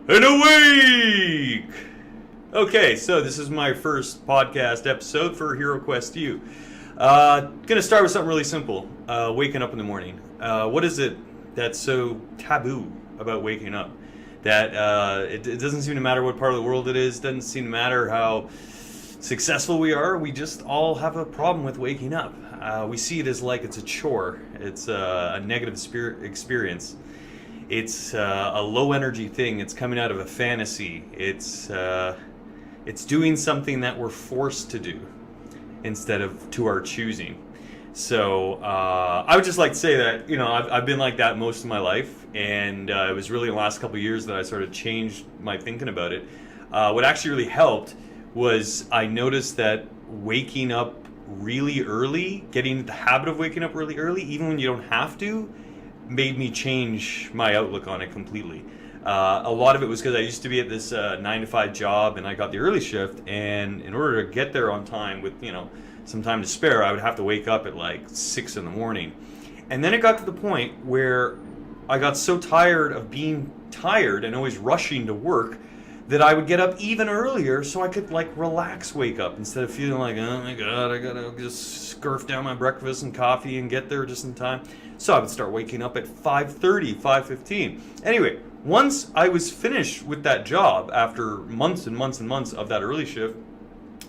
and awake! Okay, so this is my first podcast episode for Hero Quest U. Gonna start with something really simple. Waking up in the morning. What is it that's so taboo about waking up? That it doesn't seem to matter what part of the world it is, doesn't seem to matter how successful we are, we just all have a problem with waking up. We see it as like it's a chore. It's a negative experience. It's a low energy thing. It's coming out of a fantasy. It's doing something that we're forced to do instead of to our choosing. So I would just like to say that, I've been like that most of my life, and it was really in the last couple of years that I sort of changed my thinking about it. What actually really helped was I noticed that waking up really early, getting into the habit of waking up really early, even when you don't have to, made me change my outlook on it completely. A lot of it was because I used to be at this 9-to-5 job, and I got the early shift, and in order to get there on time with, some time to spare, I would have to wake up at like 6 in the morning. And then it got to the point where I got so tired of being tired and always rushing to work that I would get up even earlier so I could relax wake up instead of feeling like, oh my god, I gotta just scarf down my breakfast and coffee and get there just in time. So I would start waking up at 5:30, 5:15. Anyway, once I was finished with that job after months and months and months of that early shift,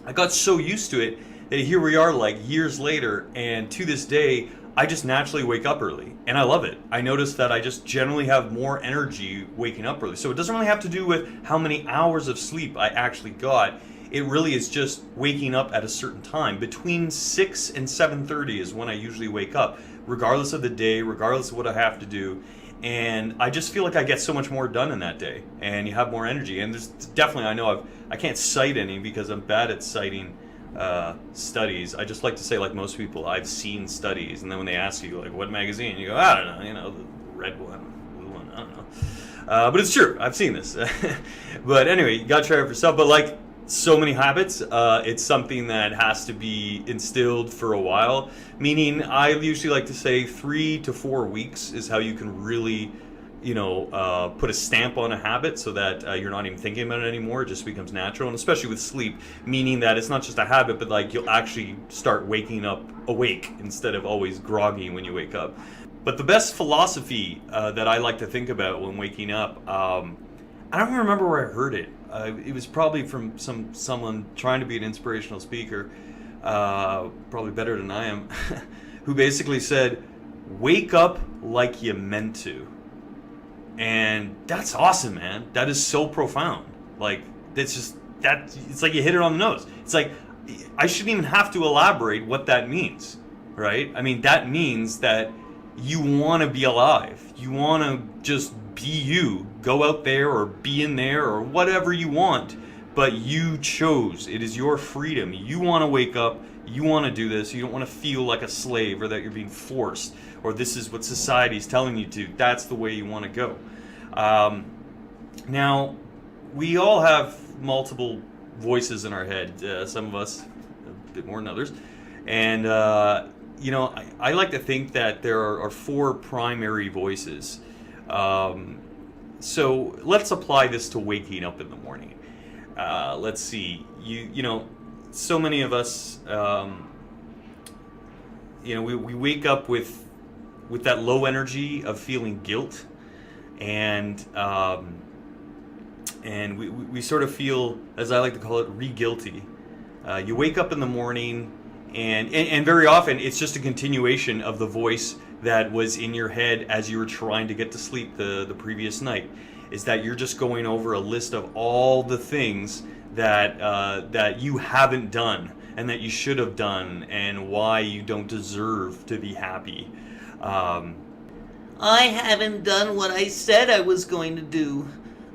I got so used to it that here we are years later, and to this day, I just naturally wake up early, and I love it. I notice that I just generally have more energy waking up early. So it doesn't really have to do with how many hours of sleep I actually got. It really is just waking up at a certain time. Between 6 and 7:30 is when I usually wake up, regardless of the day, regardless of what I have to do. And I just feel like I get so much more done in that day, and you have more energy. And there's definitely, I can't cite any because I'm bad at citing studies. I just like to say, like most people, I've seen studies, and then when they ask you what magazine, you go, I don't know, the red one, blue one, I don't know. But it's true, I've seen this. But anyway, you gotta try it for yourself. But so many habits, it's something that has to be instilled for a while. Meaning, I usually like to say 3 to 4 weeks is how you can really put a stamp on a habit so that you're not even thinking about it anymore. It just becomes natural, and especially with sleep, meaning that it's not just a habit, but you'll actually start waking up awake instead of always groggy when you wake up. But the best philosophy that I like to think about when waking up, I don't even remember where I heard it. It was probably from someone trying to be an inspirational speaker, probably better than I am, who basically said, wake up like you meant to. And that's awesome, man. That is so profound. It's like you hit it on the nose. It's like, I shouldn't even have to elaborate what that means, right? I mean, that means that you want to be alive. You want to just be you. Go out there or be in there or whatever you want. But you chose. It is your freedom. You want to wake up. You want to do this. You don't want to feel like a slave or that you're being forced or this is what society's telling you to. That's the way you want to go. Now, we all have multiple voices in our head. Some of us a bit more than others. And, I like to think that there are 4 primary voices. So let's apply this to waking up in the morning. Let's see. So many of us, we wake up with that low energy of feeling guilt, and we sort of feel, as I like to call it, re-guilty. You wake up in the morning, and very often it's just a continuation of the voice that was in your head as you were trying to get to sleep the previous night. Is that you're just going over a list of all the things that you haven't done and that you should have done, and why you don't deserve to be happy. I haven't done what I said I was going to do.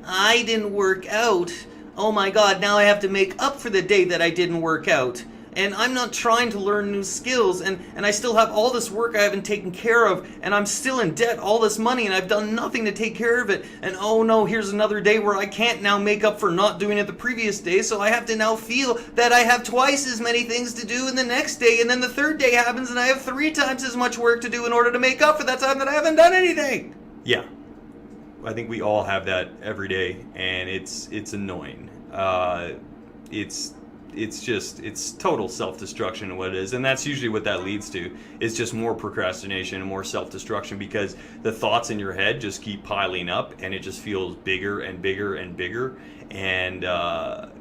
I didn't work out. Oh my god, now I have to make up for the day that I didn't work out. And I'm not trying to learn new skills, and I still have all this work I haven't taken care of, and I'm still in debt, all this money, and I've done nothing to take care of it. And oh no, here's another day where I can't now make up for not doing it the previous day, so I have to now feel that I have twice as many things to do in the next day, and then the third day happens and I have 3 times as much work to do in order to make up for that time that I haven't done anything. Yeah. I think we all have that every day, and it's annoying. It's total self-destruction in what it is, and that's usually what that leads to, is just more procrastination and more self-destruction, because the thoughts in your head just keep piling up, and it just feels bigger and bigger and bigger. And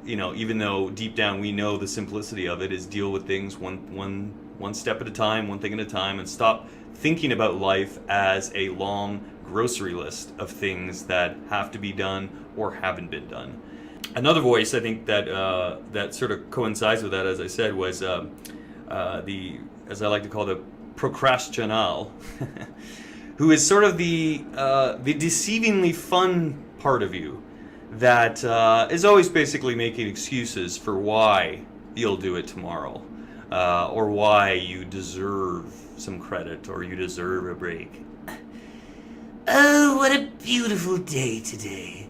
even though deep down we know the simplicity of it is deal with things one step at a time, one thing at a time, and stop thinking about life as a long grocery list of things that have to be done or haven't been done. Another voice I think that sort of coincides with that, as I said, was the, as I like to call, the procrastinal, who is sort of the deceivingly fun part of you that is always basically making excuses for why you'll do it tomorrow, or why you deserve some credit or you deserve a break. Oh, what a beautiful day today.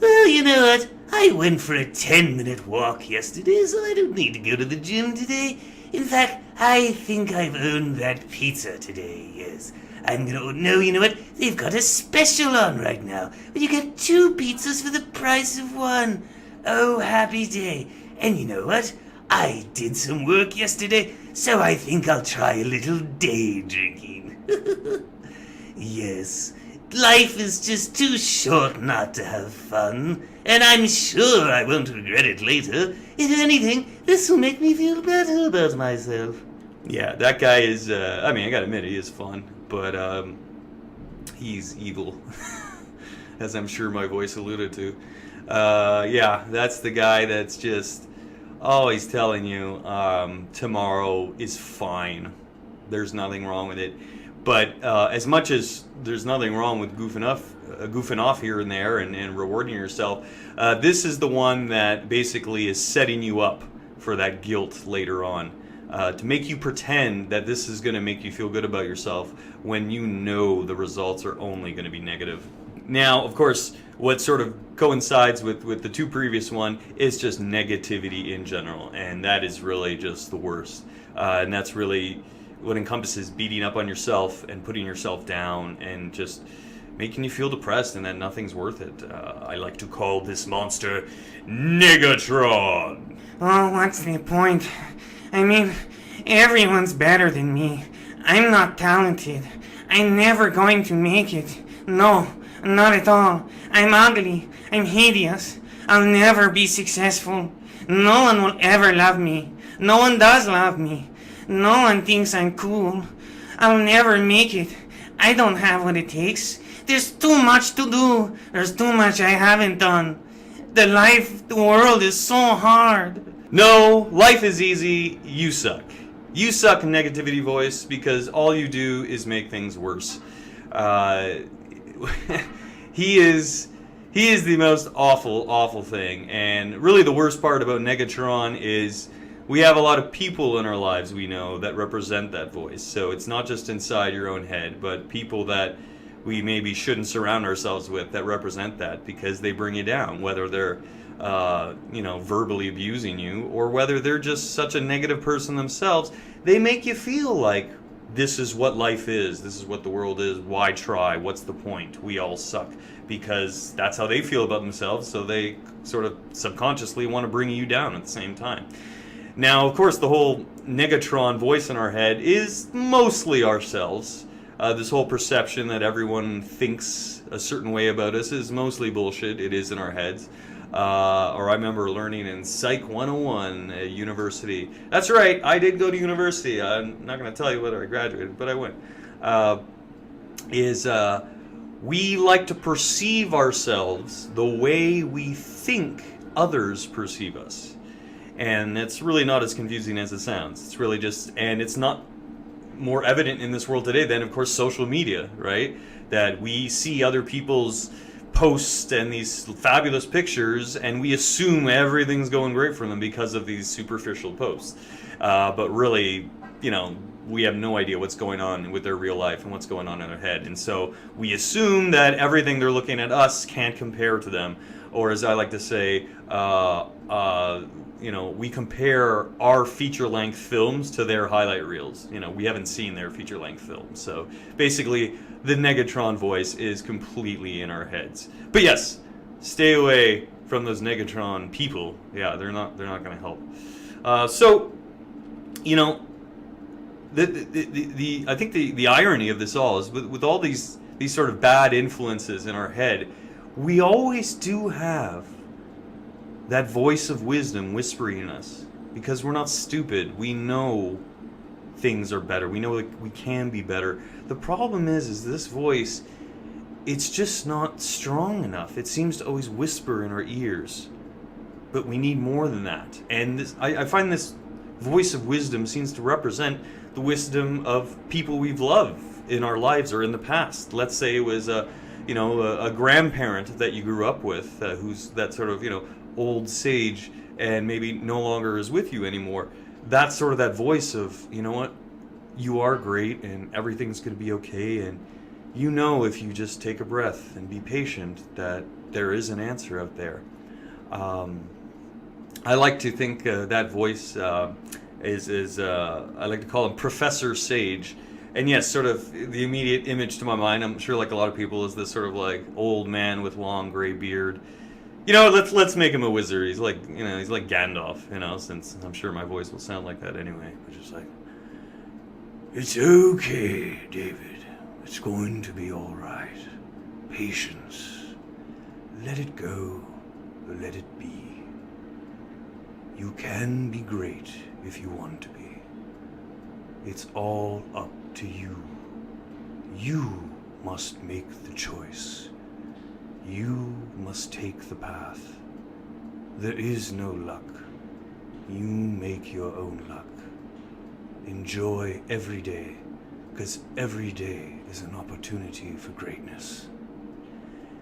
Well, you know what? I went for a 10-minute walk yesterday, so I don't need to go to the gym today. In fact, I think I've earned that pizza today, yes. No, you know what? They've got a special on right now, where you get 2 pizzas for the price of 1. Oh, happy day. And you know what? I did some work yesterday, so I think I'll try a little day drinking. Yes. Life is just too short not to have fun, and I'm sure I won't regret it later. If anything, this will make me feel better about myself. Yeah, that guy is, I gotta admit, he is fun, but he's evil, as I'm sure my voice alluded to. Yeah, that's the guy that's just always telling you tomorrow is fine. There's nothing wrong with it. But as much as there's nothing wrong with goofing off here and there and rewarding yourself, this is the one that basically is setting you up for that guilt later on, to make you pretend that this is going to make you feel good about yourself when you know the results are only going to be negative. Now, of course, what sort of coincides with the 2 previous one is just negativity in general, and that is really just the worst. And that's really what encompasses beating up on yourself and putting yourself down and just making you feel depressed and that nothing's worth it. I like to call this monster Negatron. Oh, what's the point? Everyone's better than me. I'm not talented. I'm never going to make it. No, not at all. I'm ugly. I'm hideous. I'll never be successful. No one will ever love me. No one does love me. No one thinks I'm cool. I'll never make it. I don't have what it takes. There's too much to do. There's too much I haven't done. The world is so hard. No, life is easy. You suck. You suck, negativity voice, because all you do is make things worse. He is the most awful thing. And really the worst part about Negatron is we have a lot of people in our lives we know that represent that voice. So it's not just inside your own head, but people that we maybe shouldn't surround ourselves with that represent that, because they bring you down, whether they're verbally abusing you or whether they're just such a negative person themselves. They make you feel like this is what life is, this is what the world is, why try, what's the point, we all suck, because that's how they feel about themselves, so they sort of subconsciously want to bring you down at the same time. Now, of course, the whole Negatron voice in our head is mostly ourselves. This whole perception that everyone thinks a certain way about us is mostly bullshit. It is in our heads. Or I remember learning in Psych 101 at university. That's right, I did go to university. I'm not going to tell you whether I graduated, but I went. We like to perceive ourselves the way we think others perceive us. And it's really not as confusing as it sounds. It's really just, and it's not more evident in this world today than, of course, social media, right? That we see other people's posts and these fabulous pictures, and we assume everything's going great for them because of these superficial posts. But really, we have no idea what's going on with their real life and what's going on in their head. And so we assume that everything they're looking at us can't compare to them, or as I like to say, we compare our feature-length films to their highlight reels. We haven't seen their feature-length films, so basically the Negatron voice is completely in our heads. But yes, stay away from those Negatron people. Yeah, they're not going to help. I think the irony of this all is with all these sort of bad influences in our head, we always do have that voice of wisdom whispering in us, because we're not stupid. We know things are better. We know that we can be better. The problem is this voice, it's just not strong enough. It seems to always whisper in our ears, but we need more than that. And I find this voice of wisdom seems to represent the wisdom of people we've loved in our lives or in the past. Let's say it was a grandparent that you grew up with, who's that sort of old sage and maybe no longer is with you anymore. That's sort of that voice of, you are great and everything's going to be okay, and if you just take a breath and be patient, that there is an answer out there. I like to think that voice is I like to call him Professor Sage. And yes, sort of the immediate image to my mind, I'm sure like a lot of people, is this sort of like old man with long gray beard. Let's make him a wizard. He's like, he's like Gandalf, since I'm sure my voice will sound like that anyway. But just like, it's okay, David. It's going to be all right. Patience. Let it go. Let it be. You can be great if you want to be. It's all up to you. You must make the choice. You must take the path. There is no luck. You make your own luck. Enjoy every day, because every day is an opportunity for greatness.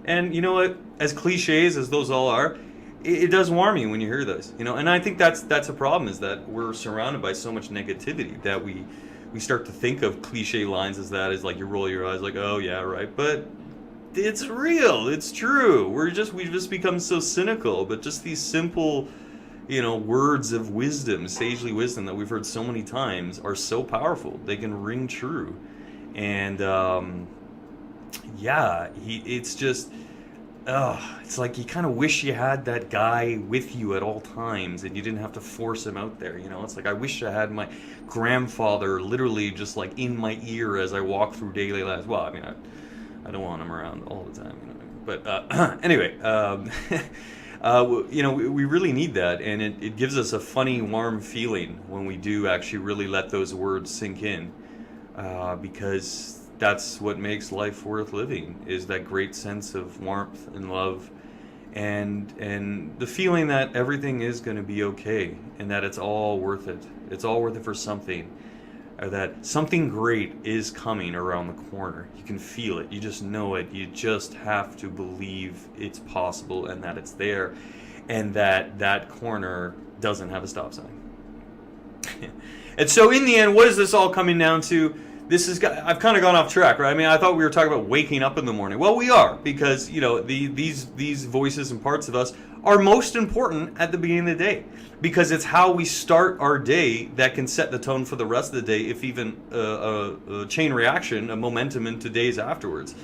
And you know what? As cliches as those all are, it does warm you when you hear those. And I think that's a problem, is that we're surrounded by so much negativity that we start to think of cliche lines as that, as like you roll your eyes like, oh yeah, right. But it's real. It's true. We've just become so cynical. But just these simple, words of wisdom, sagely wisdom that we've heard so many times are so powerful. They can ring true. And it's just, it's like you kind of wish you had that guy with you at all times and you didn't have to force him out there. It's like I wish I had my grandfather literally just like in my ear as I walk through daily life. Well, I mean, I don't want him around all the time, But anyway, we really need that, and it gives us a funny, warm feeling when we do actually really let those words sink in, because that's what makes life worth living, is that great sense of warmth and love, and the feeling that everything is going to be okay, and that it's all worth it. It's all worth it for something. Or that something great is coming around the corner. You can feel it. You just know it. You just have to believe it's possible and that it's there, and that corner doesn't have a stop sign. And so in the end, what is this all coming down to? I've kind of gone off track, right? I mean, I thought we were talking about waking up in the morning. Well, we are, because these voices and parts of us are most important at the beginning of the day, because it's how we start our day that can set the tone for the rest of the day, if even a chain reaction, a momentum into days afterwards.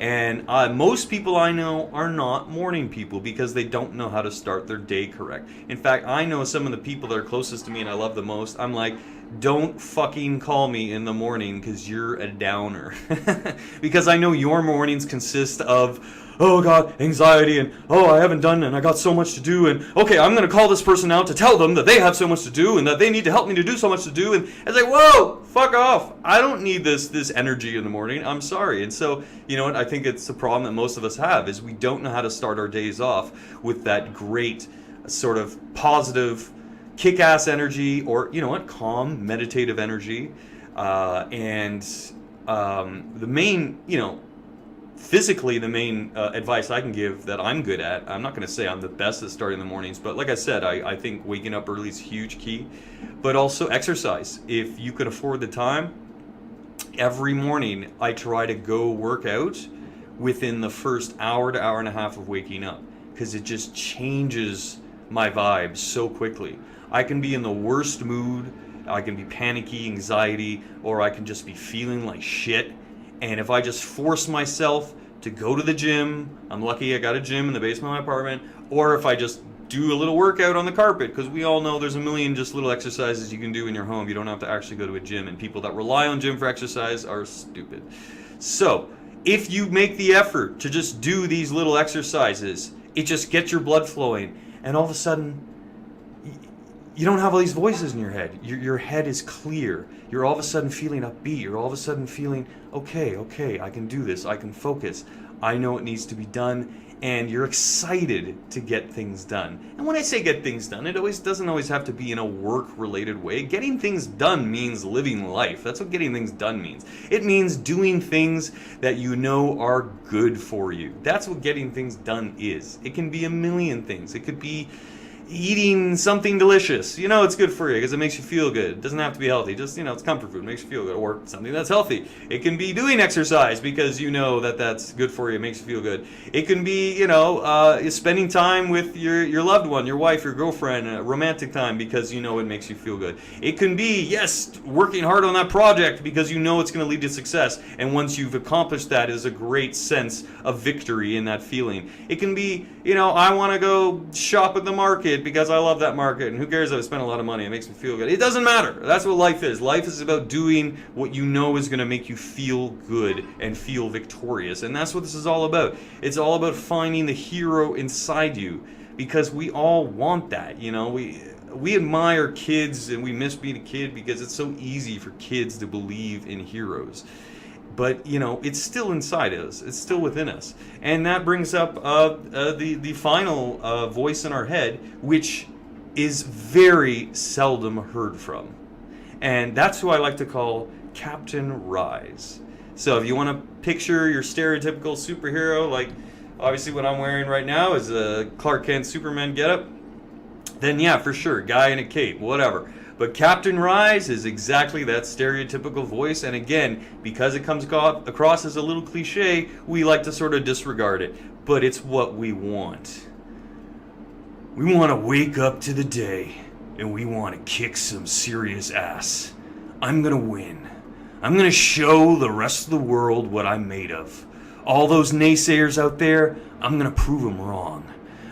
And most people I know are not morning people because they don't know how to start their day correct. In fact, I know some of the people that are closest to me and I love the most, I'm like, don't fucking call me in the morning because you're a downer. Because I know your mornings consist of, oh God, anxiety, and oh, I haven't done, and I got so much to do, and okay, I'm going to call this person out to tell them that they have so much to do and that they need to help me to do so much to do, and it's like, whoa, fuck off. I don't need this energy in the morning. I'm sorry. And so, you know what, I think it's the problem that most of us have, is we don't know how to start our days off with that great sort of positive, kick-ass energy, or, you know what, calm, meditative energy, and the main, physically, the main advice I can give that I'm good at, I'm not going to say I'm the best at starting the mornings, but like I said, I think waking up early is huge key. But also exercise. If you can afford the time, every morning I try to go work out within the first hour to hour and a half of waking up. because it just changes my vibe so quickly. I can be in the worst mood, I can be panicky, anxiety, or I can just be feeling like shit. And if I just force myself to go to the gym, I'm lucky I got a gym in the basement of my apartment, or if I just do a little workout on the carpet, because we all know there's a million just little exercises you can do in your home. You don't have to actually go to a gym, and people that rely on gym for exercise are stupid. So if you make the effort to just do these little exercises, it just gets your blood flowing, and all of a sudden you don't have all these voices in your head. Your head is clear. You're all of a sudden feeling upbeat. You're all of a sudden feeling, okay, I can do this. I can focus. I know it needs to be done. And you're excited to get things done. And when I say get things done, it doesn't always have to be in a work-related way. Getting things done means living life. That's what getting things done means. It means doing things that you know are good for you. That's what getting things done is. It can be a million things. It could be eating something delicious. You know it's good for you because it makes you feel good. It doesn't have to be healthy. Just, it's comfort food. It makes you feel good. Or something that's healthy. It can be doing exercise because you know that that's good for you. It makes you feel good. It can be, spending time with your loved one, your wife, your girlfriend, romantic time because you know it makes you feel good. It can be, yes, working hard on that project because you know it's going to lead to success. And once you've accomplished that, is a great sense of victory in that feeling. It can be, I want to go shop at the market because I love that market, and who cares if I spend a lot of money? It makes me feel good. It doesn't matter. That's what life is. Life is about doing what you know is going to make you feel good and feel victorious, and that's what this is all about. It's all about finding the hero inside you, because we all want that. We admire kids and we miss being a kid because it's so easy for kids to believe in heroes. But, it's still inside us. It's still within us. And that brings up the final voice in our head, which is very seldom heard from. And that's who I like to call Captain Rise. So if you want to picture your stereotypical superhero, like obviously what I'm wearing right now is a Clark Kent Superman getup, then yeah, for sure, guy in a cape, whatever. But Captain Rise is exactly that stereotypical voice, and again, because it comes across as a little cliche, we like to sort of disregard it. But it's what we want. We want to wake up to the day, and we want to kick some serious ass. I'm gonna win. I'm gonna show the rest of the world what I'm made of. All those naysayers out there, I'm gonna prove them wrong.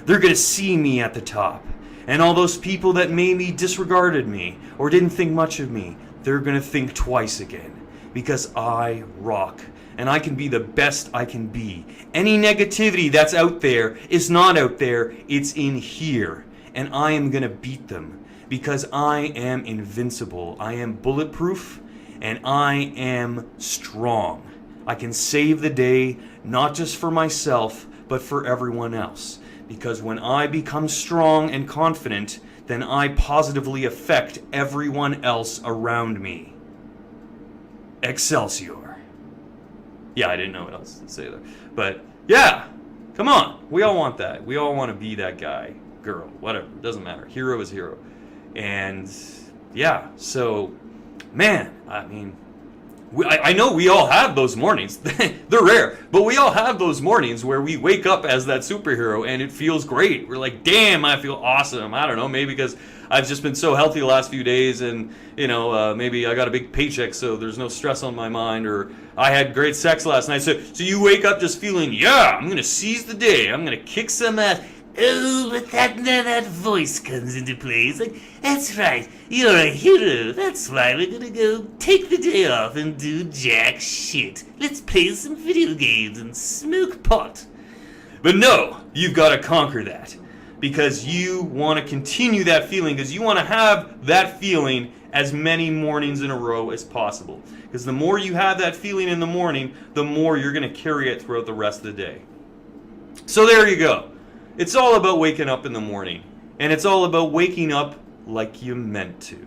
They're gonna see me at the top. And all those people that maybe disregarded me or didn't think much of me, they're going to think twice again. Because I rock. And I can be the best I can be. Any negativity that's out there is not out there, it's in here. And I am going to beat them. Because I am invincible. I am bulletproof. And I am strong. I can save the day, not just for myself, but for everyone else. Because when I become strong and confident, then I positively affect everyone else around me. Excelsior. Yeah, I didn't know what else to say there. But, yeah, come on. We all want that. We all want to be that guy, girl, whatever. It doesn't matter. Hero is hero. And, yeah, so, man, I mean, I know we all have those mornings. They're rare, but we all have those mornings where we wake up as that superhero and it feels great. We're like, damn, I feel awesome. I don't know, maybe because I've just been so healthy the last few days and, maybe I got a big paycheck so there's no stress on my mind, or I had great sex last night. So you wake up just feeling, yeah, I'm going to seize the day. I'm going to kick some ass. Oh, but that voice comes into play. It's like, that's right, you're a hero. That's why we're gonna go take the day off and do jack shit. Let's play some video games and smoke pot. But no, you've got to conquer that. Because you want to continue that feeling, because you want to have that feeling as many mornings in a row as possible. Because the more you have that feeling in the morning, the more you're going to carry it throughout the rest of the day. So there you go. It's all about waking up in the morning. And it's all about waking up like you meant to.